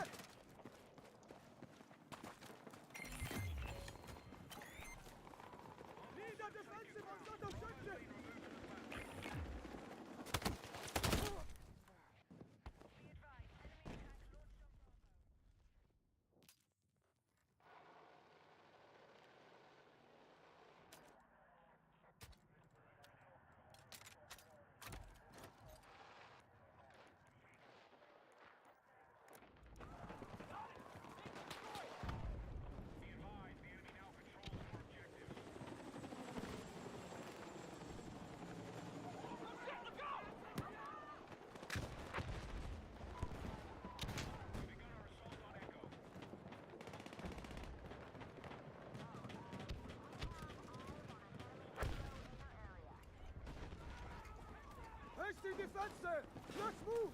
Need a defensive on that objective! Hasty defense there! Let's move!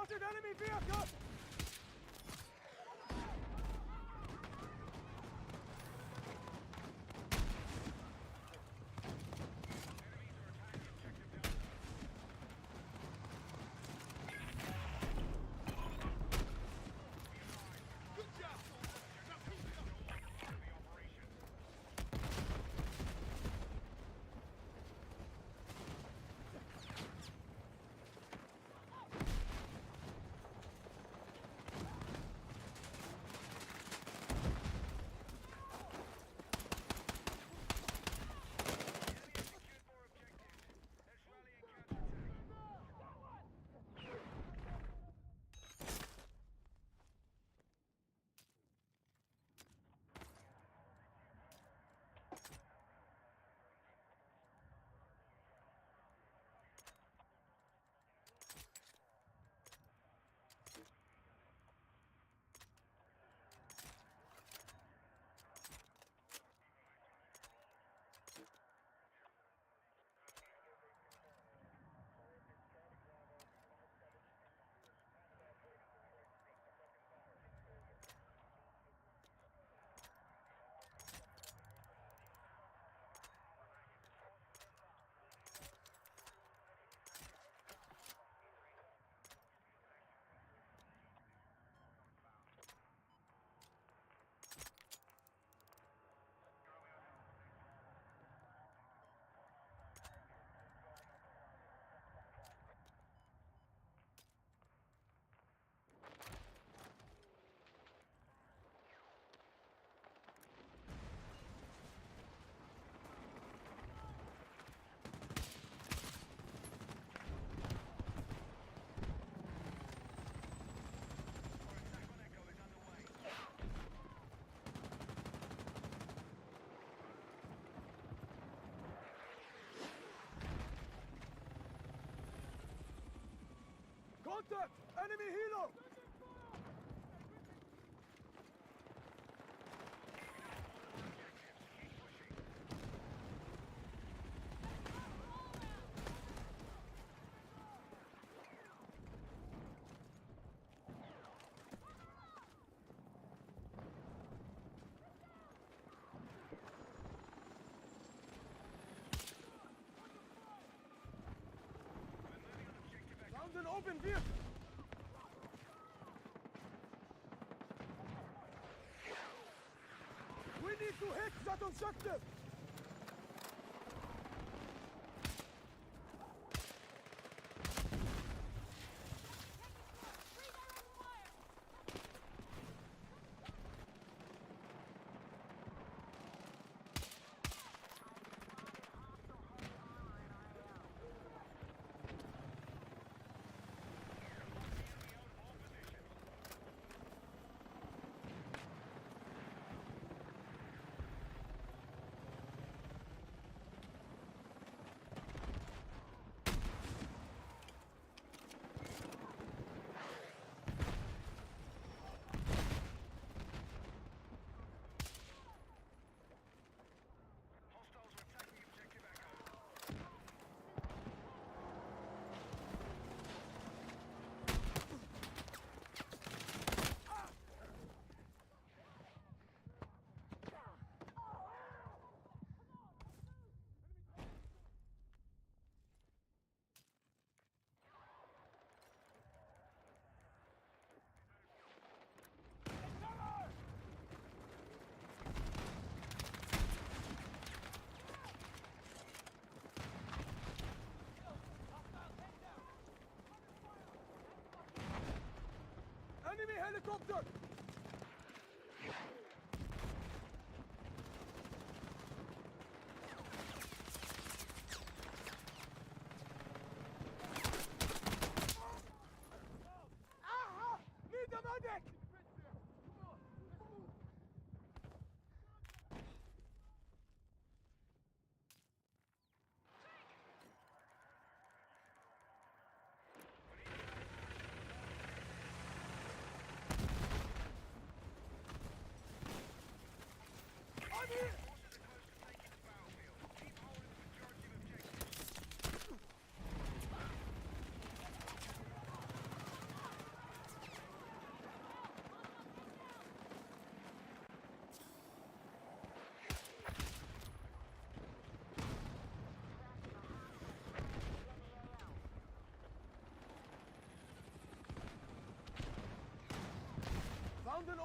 Spotted enemy vehicle! Contact! Enemy helo! Found an open vehicle! We need to hit that objective! Enemy helicopter! Ah! Need a medic!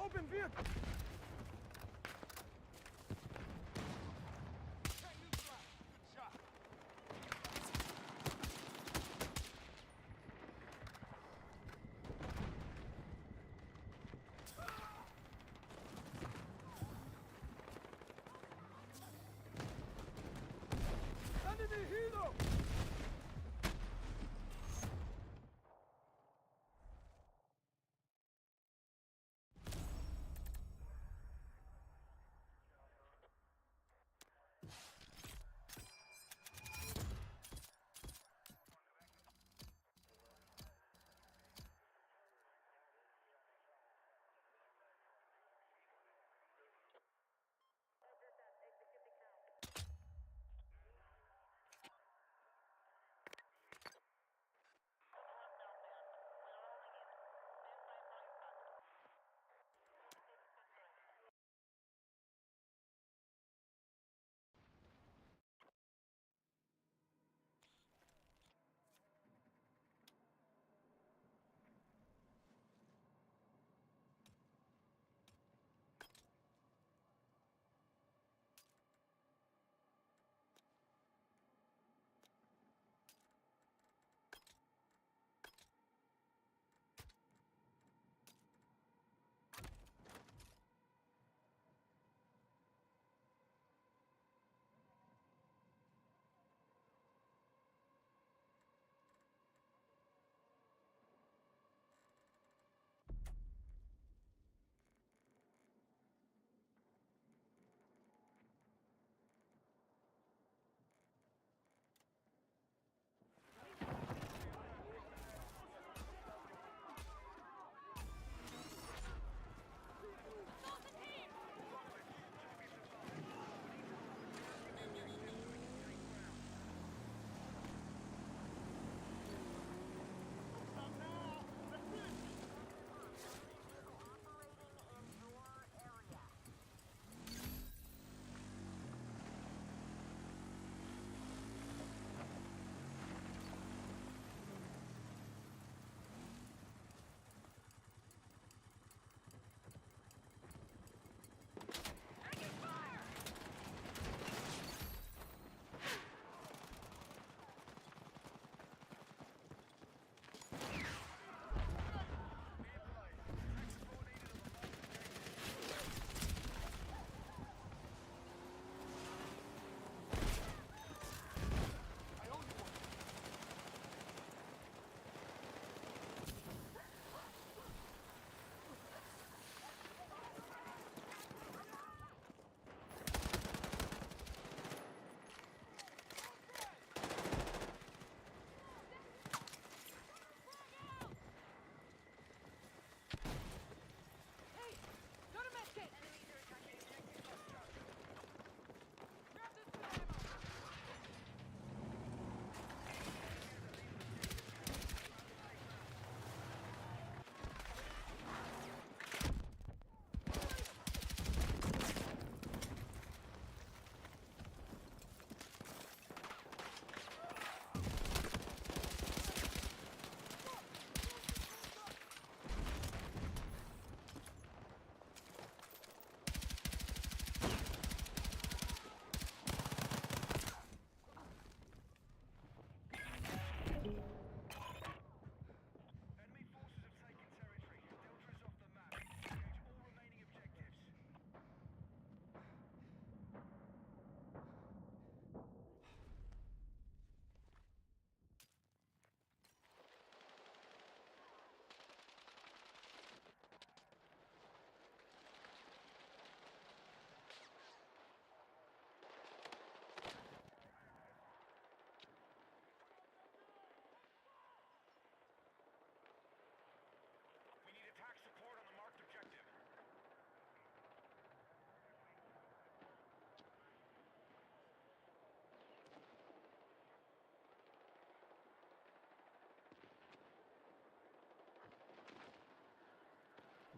glauben wir... Enemy hero!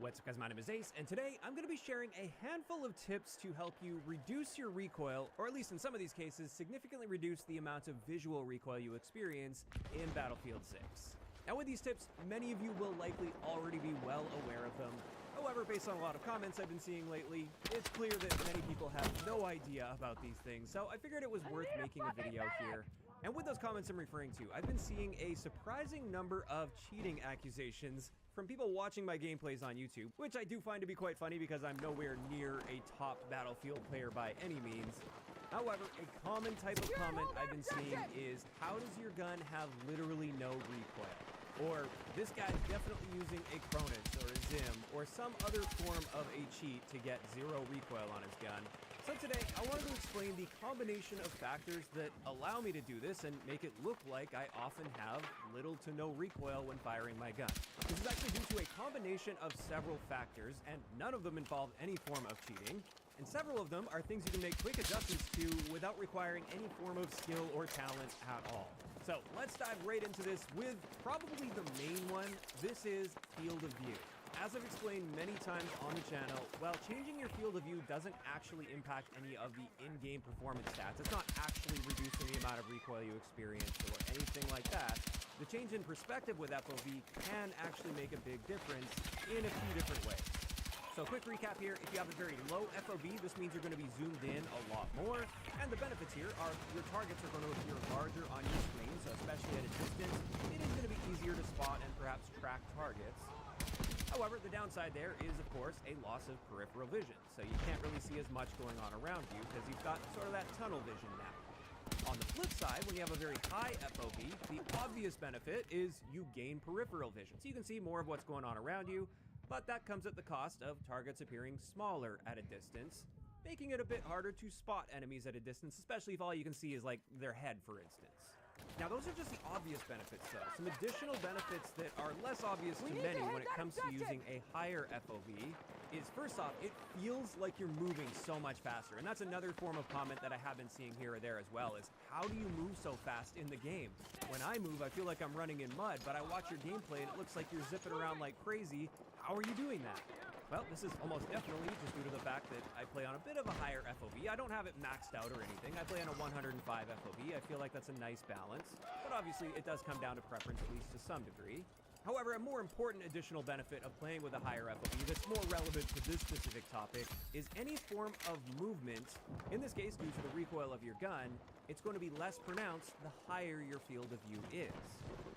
What's up guys, my name is Ace, and today I'm going to be sharing a handful of tips to help you reduce your recoil, or at least in some of these cases, significantly reduce the amount of visual recoil you experience in Battlefield 6. Now with these tips, many of you will likely already be well aware of them. However, based on a lot of comments I've been seeing lately, it's clear that many people have no idea about these things, so I figured it was worth making a video here. And with those comments I'm referring to, I've been seeing a surprising number of cheating accusations from people watching my gameplays on YouTube, which I do find to be quite funny because I'm nowhere near a top Battlefield player by any means. However, a common type of comment I've been seeing is, how does your gun have literally no recoil? Or, this guy's definitely using a Cronus or a Zim or some other form of a cheat to get zero recoil on his gun. So today, I wanted to explain the combination of factors that allow me to do this and make it look like I often have little to no recoil when firing my gun. This is actually due to a combination of several factors, and none of them involve any form of cheating. And several of them are things you can make quick adjustments to without requiring any form of skill or talent at all. So let's dive right into this with probably the main one. This is field of view. As I've explained many times on the channel, while changing your field of view doesn't actually impact any of the in-game performance stats, it's not actually reducing the amount of recoil you experience or anything like that, the change in perspective with FOV can actually make a big difference in a few different ways. So quick recap here, if you have a very low FOV, this means you're going to be zoomed in a lot more, and the benefits here are your targets are going to appear larger on your screen, so especially at a distance, it is going to be easier to spot and perhaps track targets. However, the downside there is, of course, a loss of peripheral vision, so you can't really see as much going on around you because you've got sort of that tunnel vision now. On the flip side, when you have a very high FOV, the obvious benefit is you gain peripheral vision, so you can see more of what's going on around you, but that comes at the cost of targets appearing smaller at a distance, making it a bit harder to spot enemies at a distance, especially if all you can see is like their head, for instance. Now, those are just the obvious benefits, though. Some additional benefits that are less obvious to many when it comes to using a higher FOV is, first off, it feels like you're moving so much faster. And that's another form of comment that I have been seeing here or there as well, is how do you move so fast in the game? When I move, I feel like I'm running in mud, but I watch your gameplay and it looks like you're zipping around like crazy. How are you doing that? Well, this is almost definitely just due to the fact that I play on a bit of a higher FOV. I don't have it maxed out or anything. I play on a 105 FOV. I feel like that's a nice balance, but obviously it does come down to preference, at least to some degree. However, a more important additional benefit of playing with a higher FOV that's more relevant to this specific topic is any form of movement, in this case due to the recoil of your gun, it's going to be less pronounced the higher your field of view is.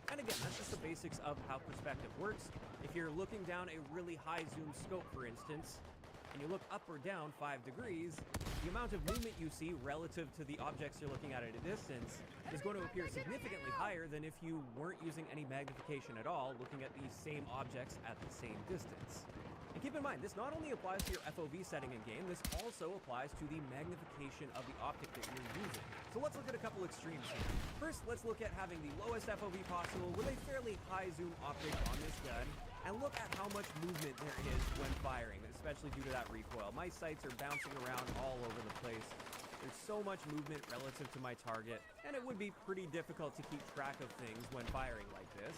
And again, that's just the basics of how perspective works. If you're looking down a really high zoom scope, for instance, and you look up or down 5 degrees, the amount of movement you see relative to the objects you're looking at a distance is going to appear significantly higher than if you weren't using any magnification at all, looking at these same objects at the same distance. And keep in mind, this not only applies to your FOV setting in game, this also applies to the magnification of the optic that you're using. So let's look at a couple extremes here. First, let's look at having the lowest FOV possible with a fairly high zoom optic on this gun, and look at how much movement there is when firing, especially due to that recoil. My sights are bouncing around all over the place. There's so much movement relative to my target, and it would be pretty difficult to keep track of things when firing like this.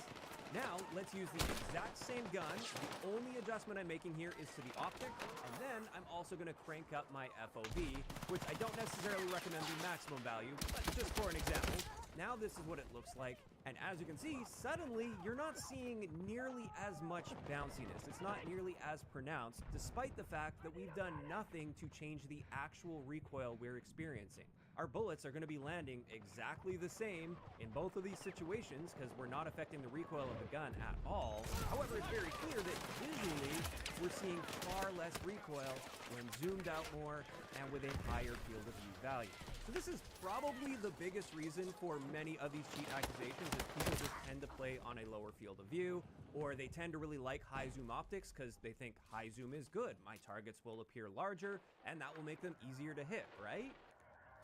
Now, let's use the exact same gun. The only adjustment I'm making here is to the optic, and then I'm also going to crank up my FOV, which I don't necessarily recommend the maximum value, but just for an example. Now this is what it looks like, and as you can see, suddenly you're not seeing nearly as much bounciness. It's not nearly as pronounced, despite the fact that we've done nothing to change the actual recoil we're experiencing. Our bullets are going to be landing exactly the same in both of these situations because we're not affecting the recoil of the gun at all. However, it's very clear that visually we're seeing far less recoil when zoomed out more and with a higher field of view value. So this is probably the biggest reason for many of these cheat accusations is people just tend to play on a lower field of view, or they tend to really like high zoom optics because they think high zoom is good. My targets will appear larger and that will make them easier to hit, right?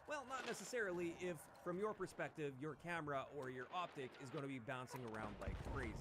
Well, not necessarily if, from your perspective, your camera or your optic is going to be bouncing around like crazy.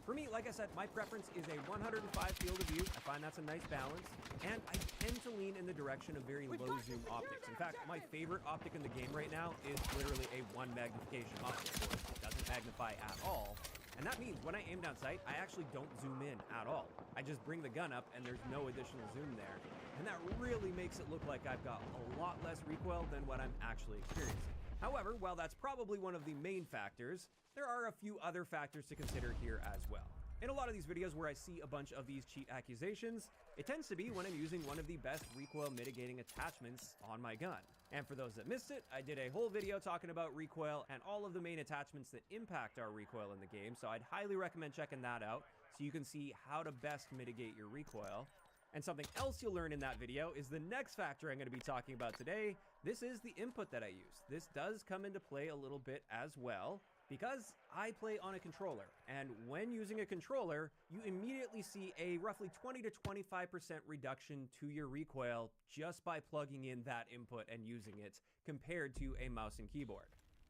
For me, like I said, my preference is a 105 field of view. I find that's a nice balance, and I tend to lean in the direction of very low zoom optics. In fact, my favorite optic in the game right now is literally a 1 magnification optic, or it doesn't magnify at all. And that means when I aim down sight, I actually don't zoom in at all. I just bring the gun up and there's no additional zoom there. And that really makes it look like I've got a lot less recoil than what I'm actually experiencing. However, while that's probably one of the main factors, there are a few other factors to consider here as well. In a lot of these videos where I see a bunch of these cheat accusations, it tends to be when I'm using one of the best recoil mitigating attachments on my gun. And for those that missed it, I did a whole video talking about recoil and all of the main attachments that impact our recoil in the game, so I'd highly recommend checking that out so you can see how to best mitigate your recoil. And something else you'll learn in that video is the next factor I'm going to be talking about today. This is the input that I use. This does come into play a little bit as well, because I play on a controller, and when using a controller, you immediately see a roughly 20 to 25% reduction to your recoil just by plugging in that input and using it compared to a mouse and keyboard.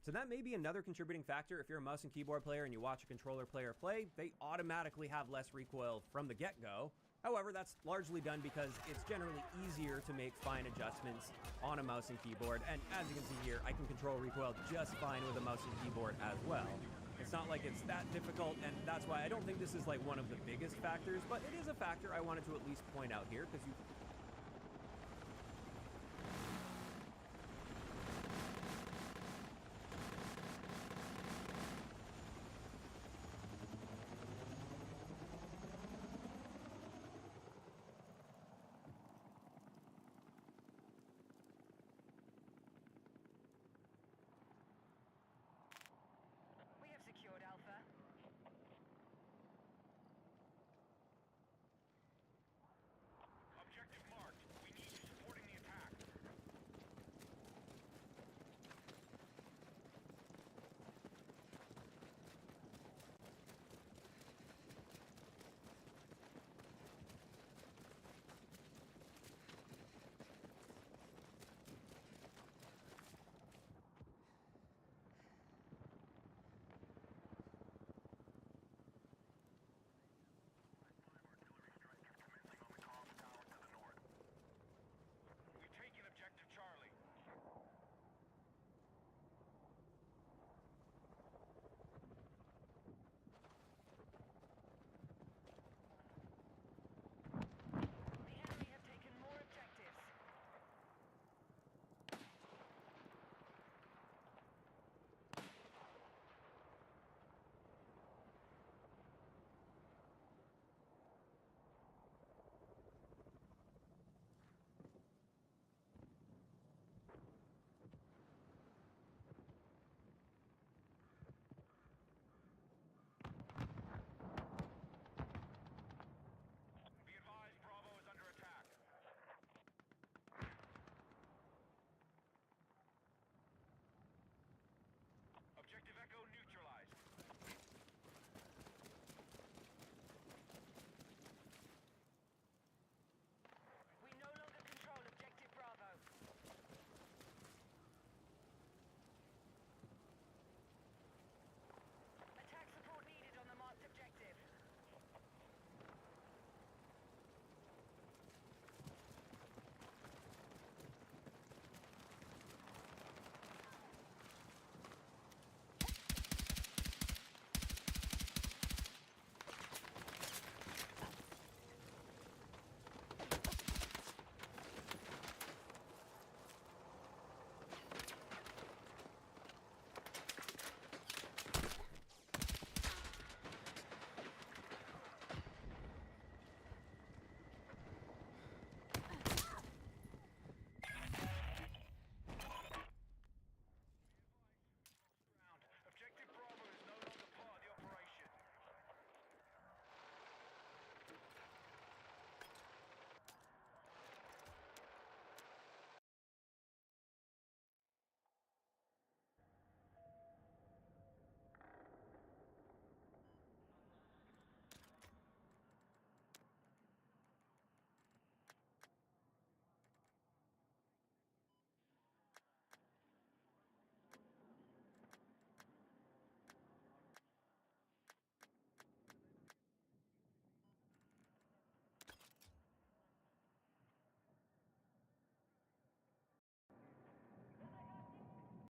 So that may be another contributing factor. If you're a mouse and keyboard player and you watch a controller player play, they automatically have less recoil from the get-go. However, that's largely done because it's generally easier to make fine adjustments on a mouse and keyboard, and as you can see here, I can control recoil just fine with a mouse and keyboard as well. It's not like it's that difficult, and that's why I don't think this is like one of the biggest factors, but it is a factor I wanted to at least point out here, because you